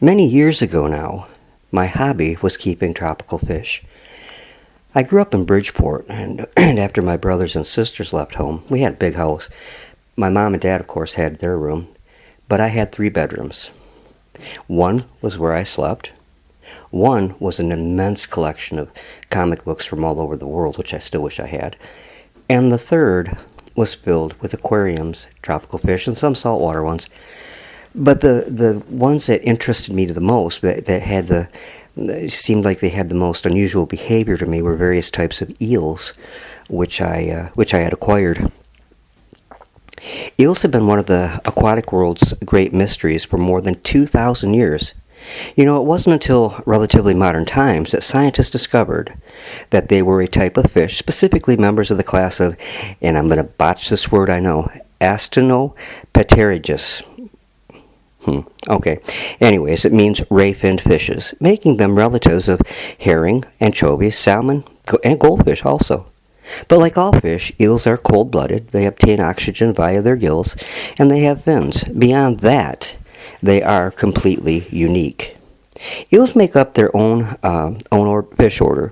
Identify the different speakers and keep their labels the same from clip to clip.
Speaker 1: Many years ago now, my hobby was keeping tropical fish. I grew up in Bridgeport, and, and after my brothers and sisters left home, we had a big house. My mom and dad, of course, had their room, but I had 3 bedrooms. One was where I slept. One was an immense collection of comic books from all over the world, which I still wish I had. And the third was filled with aquariums, tropical fish, and some saltwater ones. But the ones that interested me the most, that had seemed like they had the most unusual behavior to me, were various types of eels, which I had acquired. Eels have been one of the aquatic world's great mysteries for more than 2,000 years. You know, it wasn't until relatively modern times that scientists discovered that they were a type of fish, specifically members of the class of, and I'm going to botch this word, I know, Astenopterygus. Okay. Anyways, it means ray-finned fishes, making them relatives of herring, anchovies, salmon, and goldfish also. But like all fish, eels are cold-blooded. They obtain oxygen via their gills, and they have fins. Beyond that, they are completely unique. Eels make up their own fish order.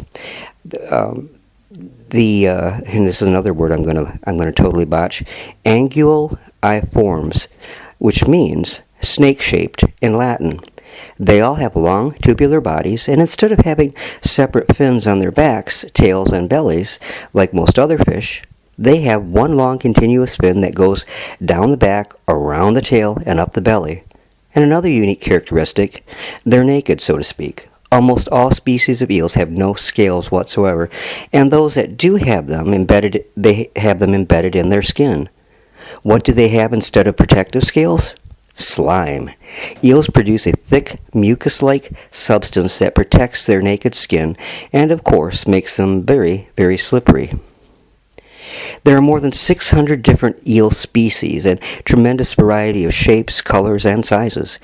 Speaker 1: And this is another word I'm gonna totally botch. Anguilliformes, which means snake-shaped in Latin. They all have long, tubular bodies, and instead of having separate fins on their backs, tails, and bellies, like most other fish, they have one long continuous fin that goes down the back, around the tail, and up the belly. And another unique characteristic, they're naked, so to speak. Almost all species of eels have no scales whatsoever, and those that do have them they have them embedded in their skin. What do they have instead of protective scales? Slime. Eels produce a thick, mucus-like substance that protects their naked skin and, of course, makes them very, very slippery. There are more than 600 different eel species and tremendous variety of shapes, colors, and sizes.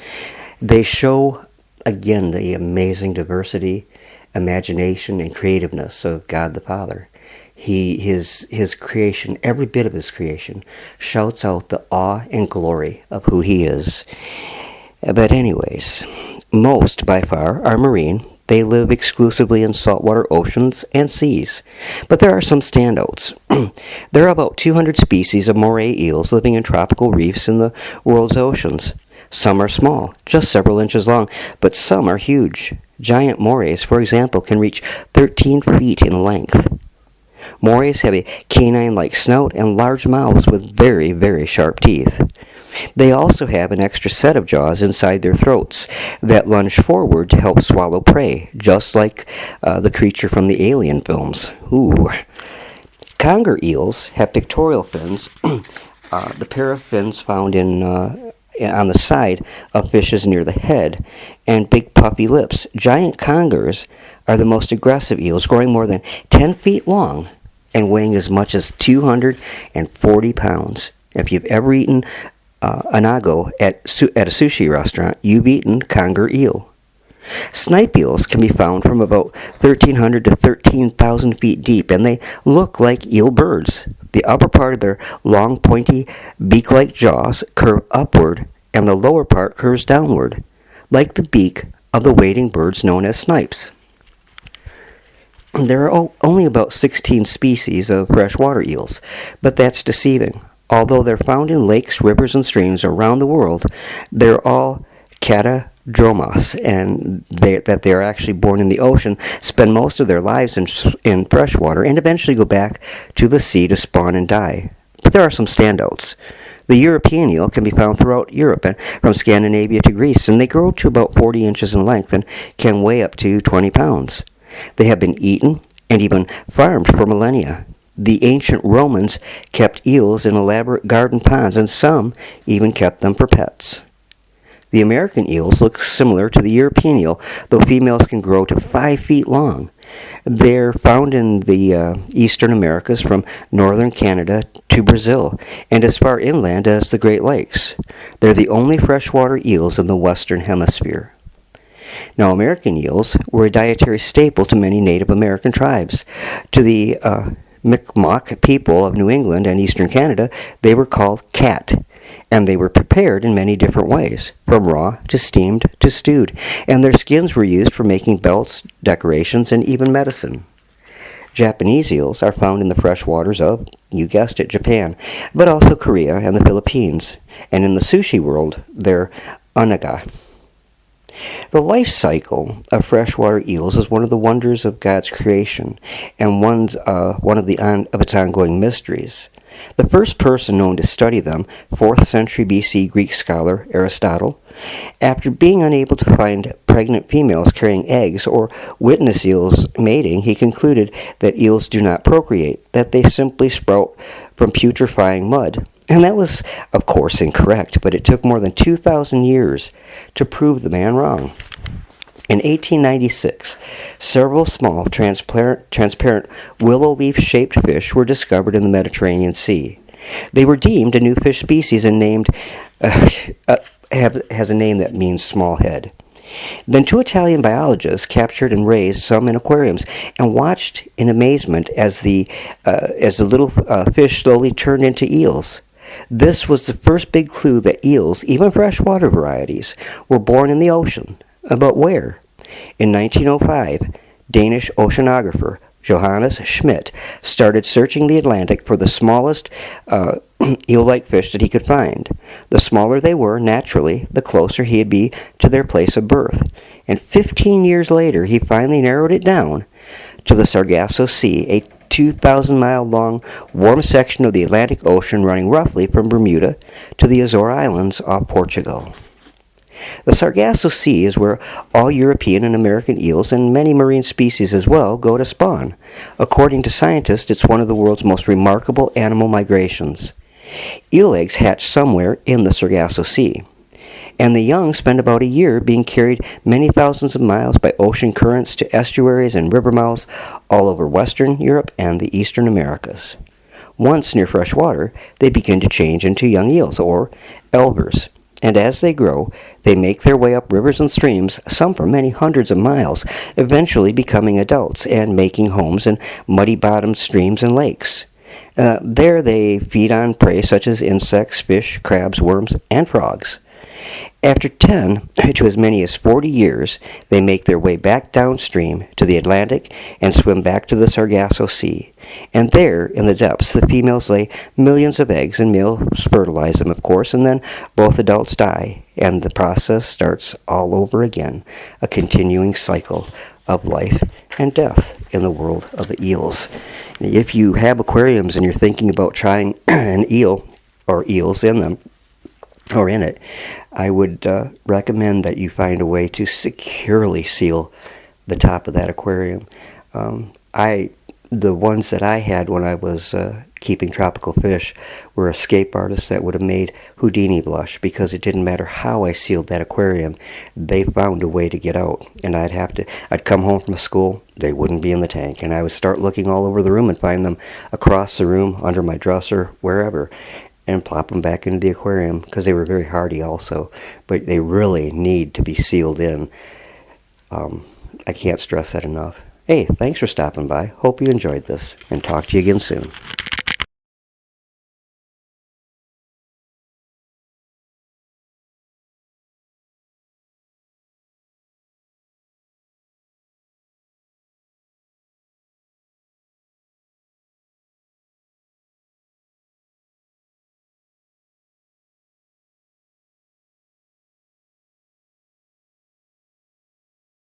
Speaker 1: They show, again, the amazing diversity, imagination, and creativeness of God the Father. His creation, every bit of his creation, shouts out the awe and glory of who he is. But anyways, most, by far, are marine. They live exclusively in saltwater oceans and seas. But there are some standouts. There are about 200 species of moray eels living in tropical reefs in the world's oceans. Some are small, just several inches long, but some are huge. Giant morays, for example, can reach 13 feet in length. Morays have a canine-like snout and large mouths with very, very sharp teeth. They also have an extra set of jaws inside their throats that lunge forward to help swallow prey, just like the creature from the Alien films. Ooh. Conger eels have pectoral fins, the pair of fins found on the side of fishes near the head, and big puffy lips. Giant congers are the most aggressive eels, growing more than 10 feet long and weighing as much as 240 pounds. If you've ever eaten an ago at a sushi restaurant, you've eaten conger eel. Snipe eels can be found from about 1,300 to 13,000 feet deep, and they look like eel birds. The upper part of their long, pointy, beak-like jaws curve upward, and the lower part curves downward, like the beak of the wading birds known as snipes. There are only about 16 species of freshwater eels, but that's deceiving. Although they're found in lakes, rivers, and streams around the world, they're all catadromous, and that they are actually born in the ocean, spend most of their lives in freshwater, and eventually go back to the sea to spawn and die. But there are some standouts. The European eel can be found throughout Europe, and from Scandinavia to Greece, and they grow to about 40 inches in length and can weigh up to 20 pounds. They have been eaten and even farmed for millennia. The ancient Romans kept eels in elaborate garden ponds, and some even kept them for pets. The American eels look similar to the European eel, though females can grow to 5 feet long. They're found in the eastern Americas from northern Canada to Brazil, and as far inland as the Great Lakes. They're the only freshwater eels in the Western Hemisphere. Now, American eels were a dietary staple to many Native American tribes. To the Mi'kmaq people of New England and eastern Canada, they were called cat, And they were prepared in many different ways, from raw to steamed to stewed, and their skins were used for making belts, decorations, and even medicine. Japanese eels are found in the fresh waters of, you guessed it, Japan, but also Korea and the Philippines, and in the sushi world, they're unaga. The life cycle of freshwater eels is one of the wonders of God's creation, and one of its ongoing mysteries. The first person known to study them, 4th century BC Greek scholar Aristotle, after being unable to find pregnant females carrying eggs or witness eels mating, he concluded that eels do not procreate, that they simply sprout from putrefying mud. And that was, of course, incorrect, but it took more than 2,000 years to prove the man wrong. In 1896, several small, transparent willow leaf-shaped fish were discovered in the Mediterranean Sea. They were deemed a new fish species and has a name that means small head. Then 2 Italian biologists captured and raised some in aquariums and watched in amazement as the little fish slowly turned into eels. This was the first big clue that eels, even freshwater varieties, were born in the ocean. But where? In 1905, Danish oceanographer Johannes Schmidt started searching the Atlantic for the smallest eel-like fish that he could find. The smaller they were, naturally, the closer he'd be to their place of birth. And 15 years later, he finally narrowed it down to the Sargasso Sea, a 2,000-mile-long warm section of the Atlantic Ocean running roughly from Bermuda to the Azore Islands off Portugal. The Sargasso Sea is where all European and American eels and many marine species as well go to spawn. According to scientists, it's one of the world's most remarkable animal migrations. Eel eggs hatch somewhere in the Sargasso Sea, and the young spend about a year being carried many thousands of miles by ocean currents to estuaries and river mouths all over Western Europe and the Eastern Americas. Once near fresh water, they begin to change into young eels, or elvers. And as they grow, they make their way up rivers and streams, some for many hundreds of miles, eventually becoming adults and making homes in muddy-bottomed streams and lakes. There they feed on prey such as insects, fish, crabs, worms, and frogs. After 10 to as many as 40 years, they make their way back downstream to the Atlantic and swim back to the Sargasso Sea. And there, in the depths, the females lay millions of eggs, and males fertilize them, of course, and then both adults die, and the process starts all over again, a continuing cycle of life and death in the world of the eels. If you have aquariums and you're thinking about trying an eel or eels in them, or in it, I would recommend that you find a way to securely seal the top of that aquarium. The ones that I had when I was keeping tropical fish were escape artists that would have made Houdini blush, because it didn't matter how I sealed that aquarium, they found a way to get out. And I'd come home from school, they wouldn't be in the tank, and I would start looking all over the room and find them across the room, under my dresser, wherever, and plop them back into the aquarium, because they were very hardy also, but they really need to be sealed in. I can't stress that enough. Hey, thanks for stopping by. Hope you enjoyed this, and talk to you again soon.